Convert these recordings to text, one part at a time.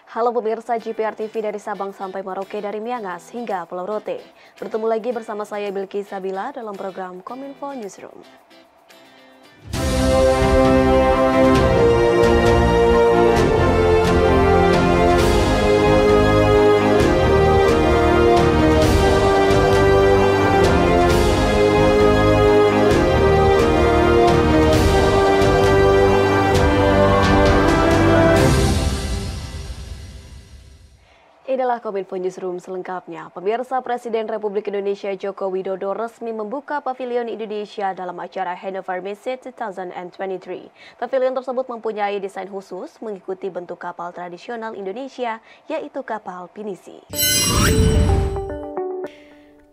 Halo pemirsa GPR TV dari Sabang sampai Merauke, dari Miangas hingga Pulau Rote. Bertemu lagi bersama saya Bilqis Sabila dalam program Kominfo Newsroom. Inilah Kominfo Newsroom selengkapnya. Pemirsa, Presiden Republik Indonesia Joko Widodo resmi membuka Pavilion Indonesia dalam acara Hannover Messe 2023. Pavilion tersebut mempunyai desain khusus mengikuti bentuk kapal tradisional Indonesia, yaitu kapal pinisi.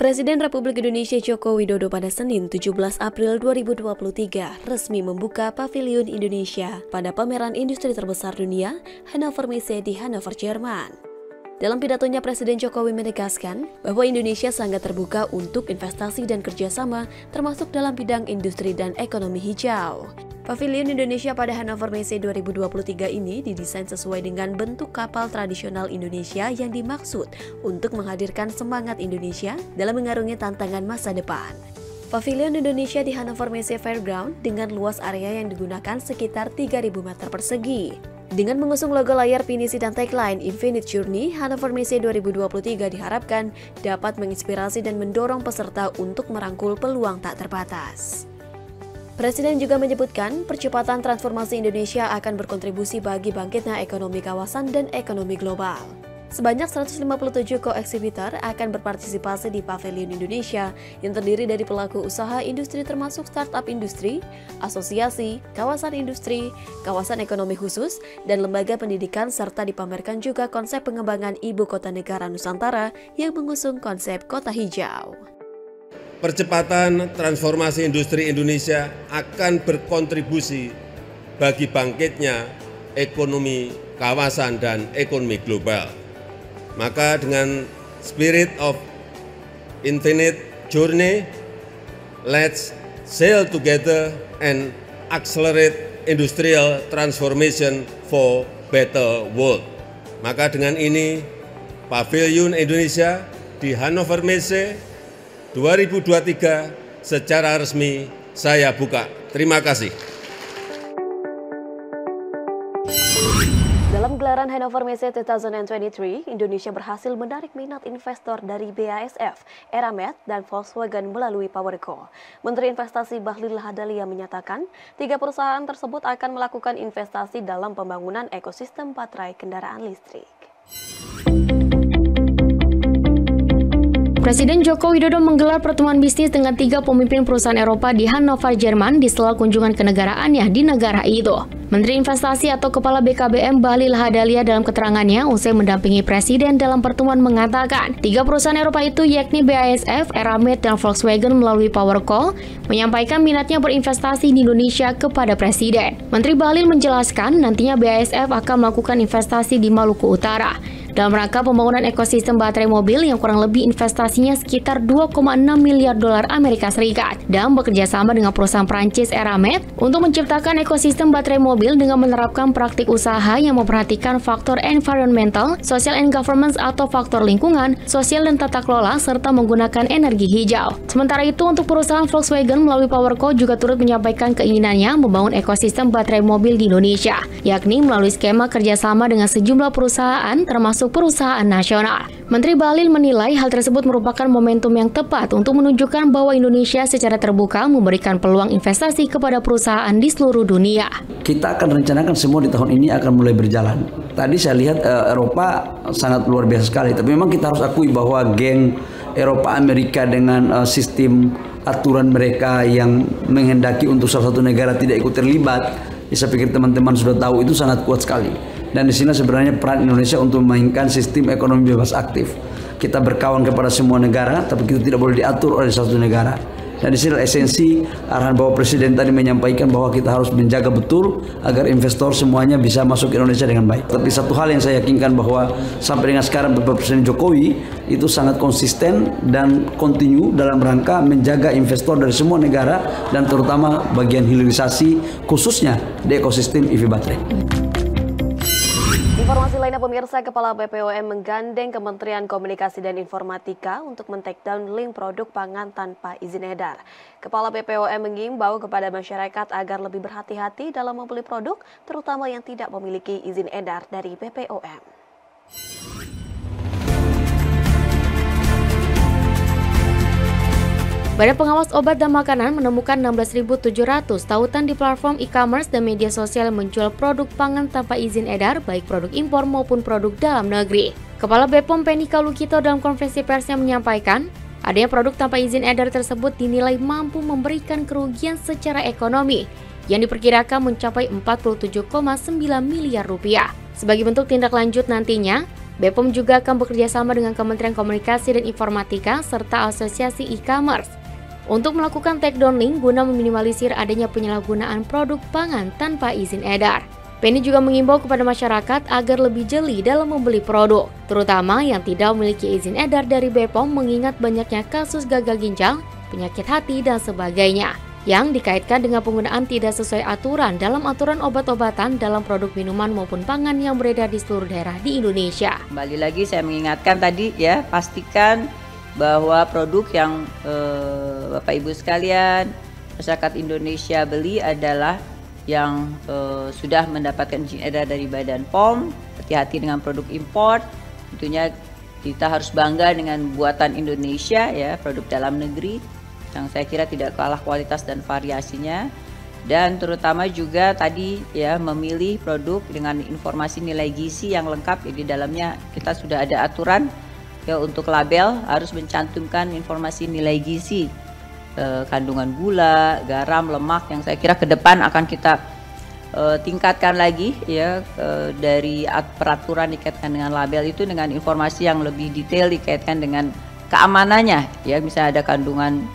Presiden Republik Indonesia Joko Widodo pada Senin 17 April 2023 resmi membuka Pavilion Indonesia pada pameran industri terbesar dunia Hannover Messe di Hannover, Jerman. Dalam pidatonya, Presiden Jokowi menegaskan bahwa Indonesia sangat terbuka untuk investasi dan kerjasama, termasuk dalam bidang industri dan ekonomi hijau. Pavilion Indonesia pada Hannover Messe 2023 ini didesain sesuai dengan bentuk kapal tradisional Indonesia yang dimaksud untuk menghadirkan semangat Indonesia dalam mengarungi tantangan masa depan. Pavilion Indonesia di Hannover Messe Fairground dengan luas area yang digunakan sekitar 3.000 meter persegi. Dengan mengusung logo layar pinisi dan tagline Infinite Journey, Hannover Messe 2023 diharapkan dapat menginspirasi dan mendorong peserta untuk merangkul peluang tak terbatas. Presiden juga menyebutkan percepatan transformasi Indonesia akan berkontribusi bagi bangkitnya ekonomi kawasan dan ekonomi global. Sebanyak 157 co-exhibitor akan berpartisipasi di Pavilion Indonesia yang terdiri dari pelaku usaha industri termasuk startup industri, asosiasi, kawasan industri, kawasan ekonomi khusus, dan lembaga pendidikan, serta dipamerkan juga konsep pengembangan ibu kota negara Nusantara yang mengusung konsep kota hijau. Percepatan transformasi industri Indonesia akan berkontribusi bagi bangkitnya ekonomi kawasan dan ekonomi global. Maka dengan spirit of infinite journey, let's sail together and accelerate industrial transformation for better world. Maka dengan ini, Pavilion Indonesia di Hannover Messe 2023 secara resmi saya buka. Terima kasih. Dalam gelaran Hannover Messe 2023, Indonesia berhasil menarik minat investor dari BASF, Eramet, dan Volkswagen melalui PowerCo. Menteri Investasi Bahlil Lahadalia menyatakan, 3 perusahaan tersebut akan melakukan investasi dalam pembangunan ekosistem baterai kendaraan listrik. Presiden Joko Widodo menggelar pertemuan bisnis dengan 3 pemimpin perusahaan Eropa di Hannover, Jerman di sela kunjungan kenegaraannya di negara itu. Menteri Investasi atau Kepala BKBM Bahlil Lahadalia dalam keterangannya usai mendampingi Presiden dalam pertemuan mengatakan 3 perusahaan Eropa itu yakni BASF, Eramet, dan Volkswagen melalui PowerCo menyampaikan minatnya berinvestasi di Indonesia kepada Presiden. Menteri Bahlil menjelaskan nantinya BASF akan melakukan investasi di Maluku Utara dalam rangka pembangunan ekosistem baterai mobil yang kurang lebih investasinya sekitar 2,6 miliar dolar Amerika Serikat dan bekerja sama dengan perusahaan Prancis Eramet untuk menciptakan ekosistem baterai mobil dengan menerapkan praktik usaha yang memperhatikan faktor environmental, social and governance atau faktor lingkungan, sosial dan tata kelola serta menggunakan energi hijau. Sementara itu untuk perusahaan Volkswagen melalui PowerCo juga turut menyampaikan keinginannya membangun ekosistem baterai mobil di Indonesia, yakni melalui skema kerjasama dengan sejumlah perusahaan termasuk perusahaan nasional. Menteri Bahlil menilai hal tersebut merupakan momentum yang tepat untuk menunjukkan bahwa Indonesia secara terbuka memberikan peluang investasi kepada perusahaan di seluruh dunia. Kita akan rencanakan semua di tahun ini akan mulai berjalan. Tadi saya lihat Eropa sangat luar biasa sekali, tapi memang kita harus akui bahwa geng Eropa Amerika dengan sistem aturan mereka yang menghendaki untuk salah satu negara tidak ikut terlibat, saya pikir teman-teman sudah tahu itu sangat kuat sekali. Dan di sini sebenarnya peran Indonesia untuk memainkan sistem ekonomi bebas aktif. Kita berkawan kepada semua negara, tapi kita tidak boleh diatur oleh satu negara. Dan di sini esensi arahan Bapak Presiden tadi menyampaikan bahwa kita harus menjaga betul agar investor semuanya bisa masuk ke Indonesia dengan baik. Tapi satu hal yang saya yakinkan bahwa sampai dengan sekarang Bapak Presiden Jokowi itu sangat konsisten dan kontinu dalam rangka menjaga investor dari semua negara dan terutama bagian hilirisasi khususnya di ekosistem EV baterai. Informasi lainnya pemirsa, Kepala BPOM menggandeng Kementerian Komunikasi dan Informatika untuk men-takedown link produk pangan tanpa izin edar. Kepala BPOM mengimbau kepada masyarakat agar lebih berhati-hati dalam membeli produk, terutama yang tidak memiliki izin edar dari BPOM. Badan Pengawas Obat dan Makanan menemukan 16.700 tautan di platform e-commerce dan media sosial yang menjual produk pangan tanpa izin edar, baik produk impor maupun produk dalam negeri. Kepala BPOM Penny Kalukito dalam konferensi persnya menyampaikan, adanya produk tanpa izin edar tersebut dinilai mampu memberikan kerugian secara ekonomi yang diperkirakan mencapai 47,9 miliar rupiah. Sebagai bentuk tindak lanjut nantinya, BPOM juga akan bekerja sama dengan Kementerian Komunikasi dan Informatika serta Asosiasi E-commerce untuk melakukan takedown link guna meminimalisir adanya penyalahgunaan produk pangan tanpa izin edar. Penny juga mengimbau kepada masyarakat agar lebih jeli dalam membeli produk, terutama yang tidak memiliki izin edar dari BPOM mengingat banyaknya kasus gagal ginjal, penyakit hati, dan sebagainya yang dikaitkan dengan penggunaan tidak sesuai aturan dalam aturan obat-obatan dalam produk minuman maupun pangan yang beredar di seluruh daerah di Indonesia. Kembali lagi saya mengingatkan tadi ya, pastikan bahwa produk yang Bapak Ibu sekalian, masyarakat Indonesia beli adalah yang sudah mendapatkan izin edar dari Badan POM. Hati-hati dengan produk impor. Tentunya kita harus bangga dengan buatan Indonesia ya, produk dalam negeri yang saya kira tidak kalah kualitas dan variasinya. Dan terutama juga tadi ya, memilih produk dengan informasi nilai gizi yang lengkap. Di dalamnya kita sudah ada aturan ya, untuk label harus mencantumkan informasi nilai gizi, kandungan gula, garam, lemak yang saya kira ke depan akan kita tingkatkan lagi ya, dari peraturan dikaitkan dengan label itu dengan informasi yang lebih detail dikaitkan dengan keamanannya ya, misalnya ada kandungan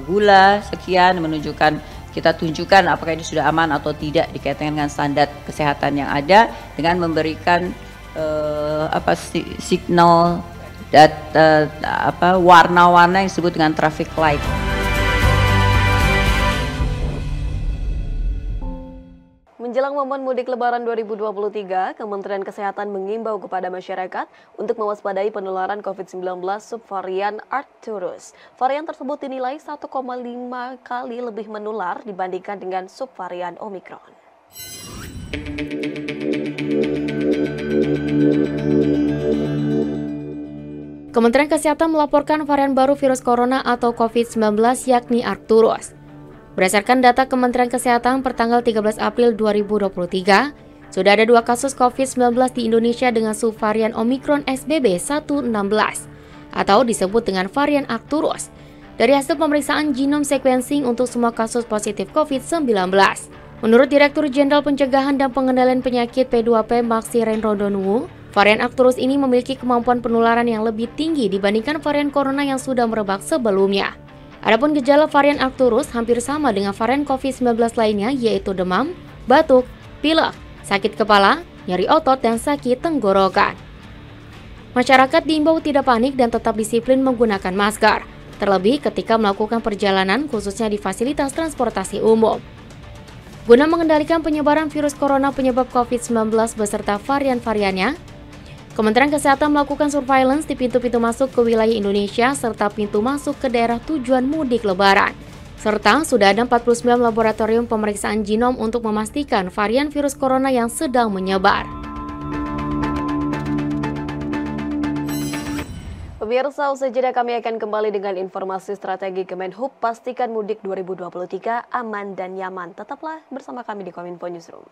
gula sekian, menunjukkan, kita tunjukkan apakah ini sudah aman atau tidak dikaitkan dengan standar kesehatan yang ada dengan memberikan signal dan warna-warna yang disebut dengan traffic light. Menjelang momen mudik Lebaran 2023, Kementerian Kesehatan mengimbau kepada masyarakat untuk mewaspadai penularan COVID-19 subvarian Arcturus. Varian tersebut dinilai 1,5 kali lebih menular dibandingkan dengan subvarian Omicron. Kementerian Kesehatan melaporkan varian baru virus corona atau COVID-19 yakni Arcturus. Berdasarkan data Kementerian Kesehatan per tanggal 13 April 2023, sudah ada 2 kasus COVID-19 di Indonesia dengan subvarian Omicron XBB 116 atau disebut dengan varian Arcturus dari hasil pemeriksaan genome sequencing untuk semua kasus positif COVID-19. Menurut Direktur Jenderal Pencegahan dan Pengendalian Penyakit P2P Maksi Renrodonwu, varian Arcturus ini memiliki kemampuan penularan yang lebih tinggi dibandingkan varian corona yang sudah merebak sebelumnya. Adapun gejala varian Arcturus hampir sama dengan varian COVID-19 lainnya, yaitu demam, batuk, pilek, sakit kepala, nyeri otot, dan sakit tenggorokan. Masyarakat diimbau tidak panik dan tetap disiplin menggunakan masker, terlebih ketika melakukan perjalanan khususnya di fasilitas transportasi umum. Guna mengendalikan penyebaran virus corona penyebab COVID-19 beserta varian-variannya, Kementerian Kesehatan melakukan surveillance di pintu-pintu masuk ke wilayah Indonesia serta pintu masuk ke daerah tujuan mudik Lebaran. Serta sudah ada 49 laboratorium pemeriksaan genom untuk memastikan varian virus corona yang sedang menyebar. Pemirsa, usai jeda kami akan kembali dengan informasi strategi Kemenhub pastikan mudik 2023 aman dan nyaman. Tetaplah bersama kami di Kominfo Newsroom.